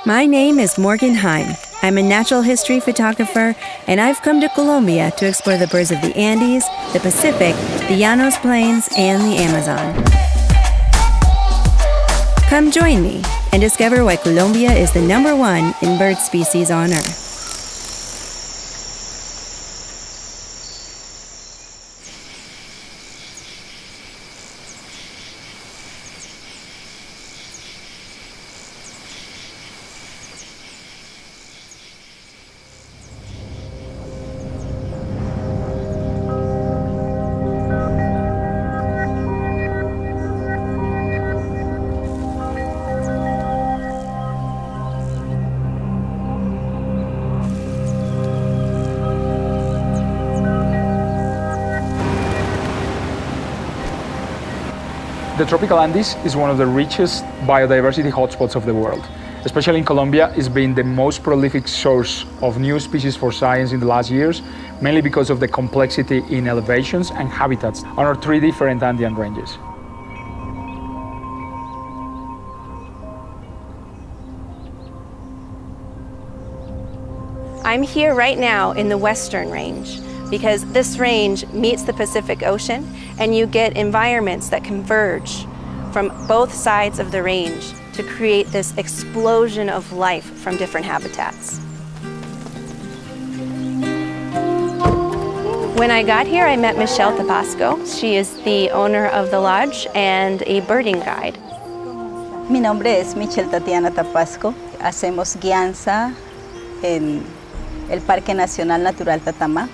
My name is Morgan Heim. I'm a natural history photographer, and I've come to Colombia to explore the birds of the Andes, the Pacific, the Llanos Plains, and the Amazon. Come join me and discover why Colombia is the #1 in bird species on Earth. The tropical Andes is one of the richest biodiversity hotspots of the world. Especially in Colombia, it's been the most prolific source of new species for science in the last years, mainly because of the complexity in elevations and habitats on our 3 different Andean ranges. I'm here right now in the Western Range because this range meets the Pacific Ocean and you get environments that converge from both sides of the range to create this explosion of life from different habitats. When I got here, I met Michelle Tapasco. She is the owner of the lodge and a birding guide. Mi nombre es Michelle Tatiana Tapasco. Hacemos guianza en el Parque Nacional Natural Tatamá.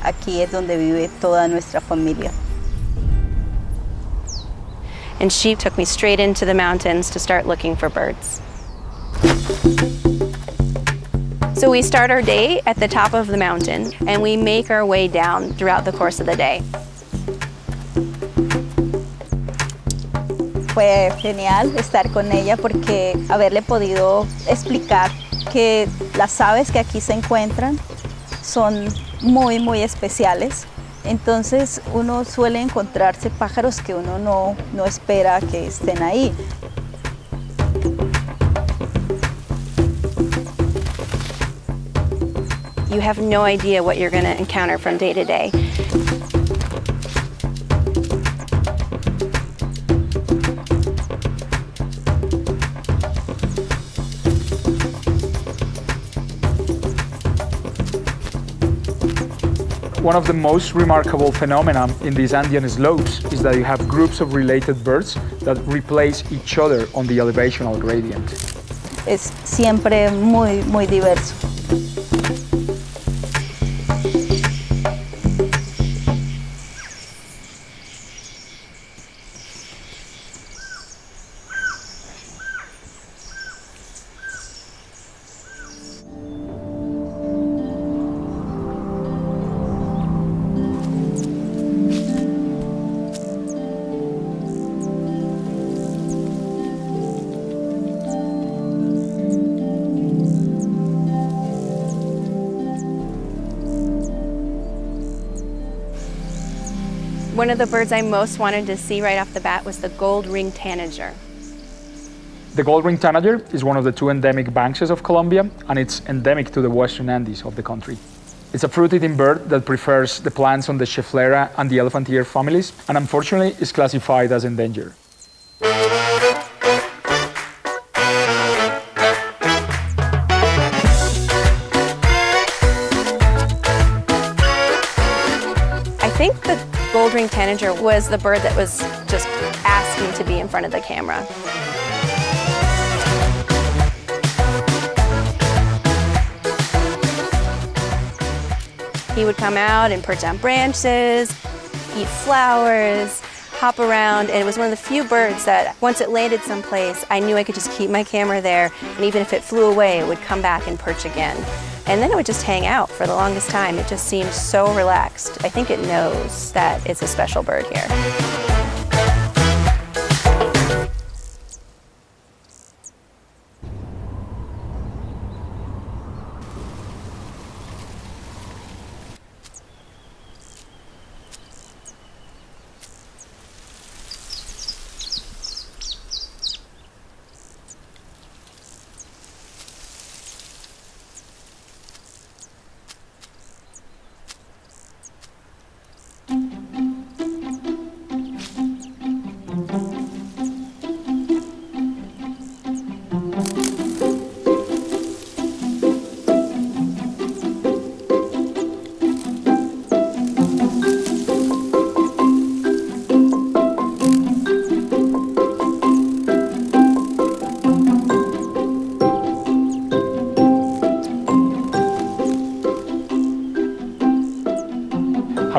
Aquí es donde vive toda nuestra familia. And she took me straight into the mountains to start looking for birds. So we start our day at the top of the mountain and we make our way down throughout the course of the day. Fue genial estar con ella porque haberle podido explicar que las aves que aquí se encuentran son muy especiales. Entonces uno suele encontrarse pájaros que uno no espera que estén ahí. You have no idea what you're going to encounter from day to day. One of the most remarkable phenomena in these Andean slopes is that you have groups of related birds that replace each other on the elevational gradient. Es siempre muy diverso. One of the birds I most wanted to see right off the bat was the gold-ringed tanager. The gold-ringed tanager is one of the 2 endemic banksias of Colombia, and it's endemic to the western Andes of the country. It's a fruit-eating bird that prefers the plants on the Schefflera and the elephant ear families, and unfortunately is classified as endangered. I think the gold-ringed tanager was the bird that was just asking to be in front of the camera. He would come out and perch on branches, eat flowers, hop around, and it was one of the few birds that once it landed someplace, I knew I could just keep my camera there, and even if it flew away, it would come back and perch again. And then it would just hang out for the longest time. It just seemed so relaxed. I think it knows that it's a special bird here.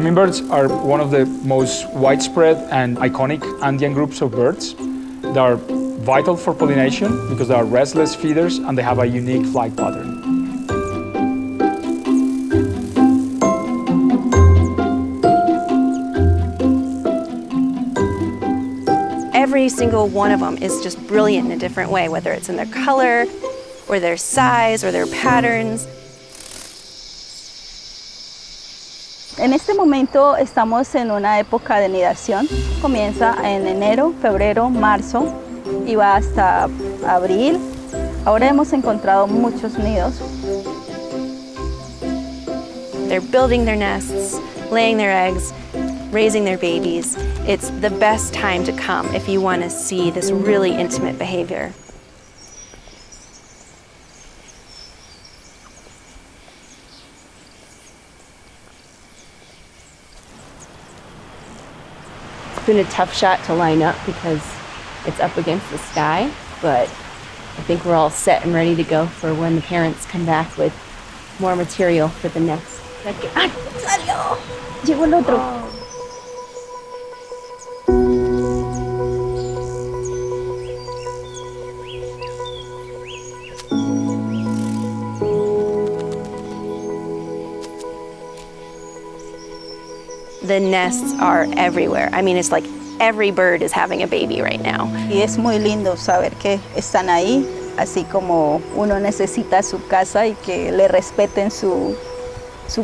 Hummingbirds are one of the most widespread and iconic Andean groups of birds. They are vital for pollination because they are restless feeders and they have a unique flight pattern. Every single one of them is just brilliant in a different way, whether it's in their color, or their size, or their patterns. En este momento estamos en una época de nidación. Comienza en enero, febrero, marzo y va hasta abril. Ahora hemos encontrado muchos nidos. They're building their nests, laying their eggs, raising their babies. It's the best time to come if you want to see this really intimate behavior. It's been a tough shot to line up because it's up against the sky, but I think we're all set and ready to go for when the parents come back with more material for the nest. ¡Ay, salió! Llegó el otro. The nests are everywhere. I mean, it's like every bird is having a baby right now. Y es muy lindo saber que están ahí, así como uno necesita su casa y que le respeten su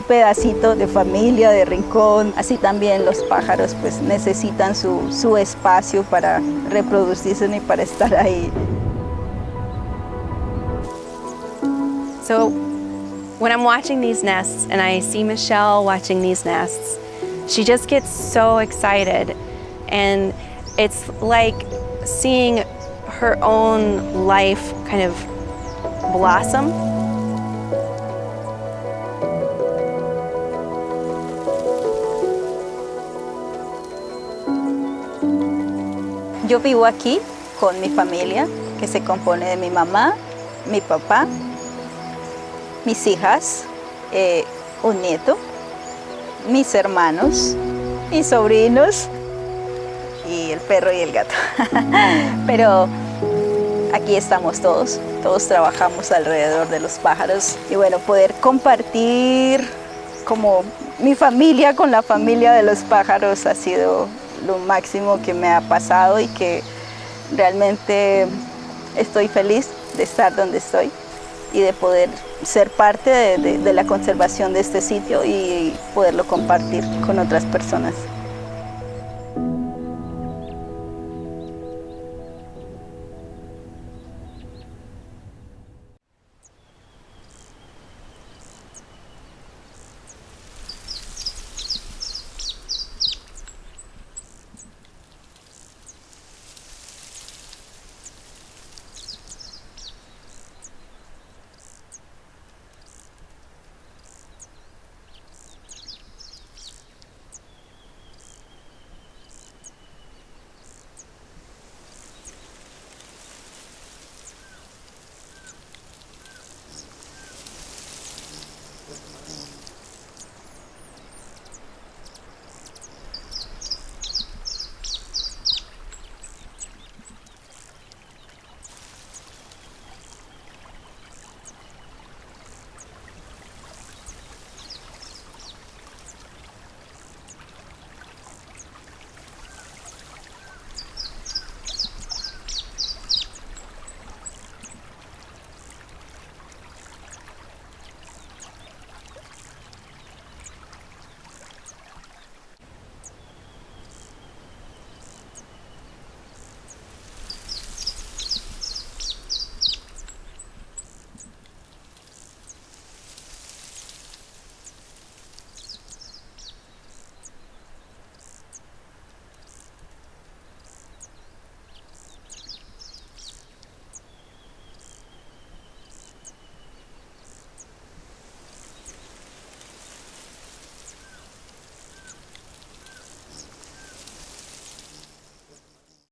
pedacito de familia, de rincón. Así también los pájaros pues necesitan su espacio para reproducirse y para estar ahí. So when I'm watching these nests and I see Michelle watching these nests, she just gets so excited, and it's like seeing her own life kind of blossom. Yo vivo aquí con mi familia, que se compone de mi mamá, mi papá, mis hijas, un nieto, mis hermanos, mis sobrinos y el perro y el gato. Pero aquí estamos todos trabajamos alrededor de los pájaros y bueno, poder compartir como mi familia con la familia de los pájaros ha sido lo máximo que me ha pasado y que realmente estoy feliz de estar donde estoy y de poder ser parte de la conservación de este sitio y poderlo compartir con otras personas.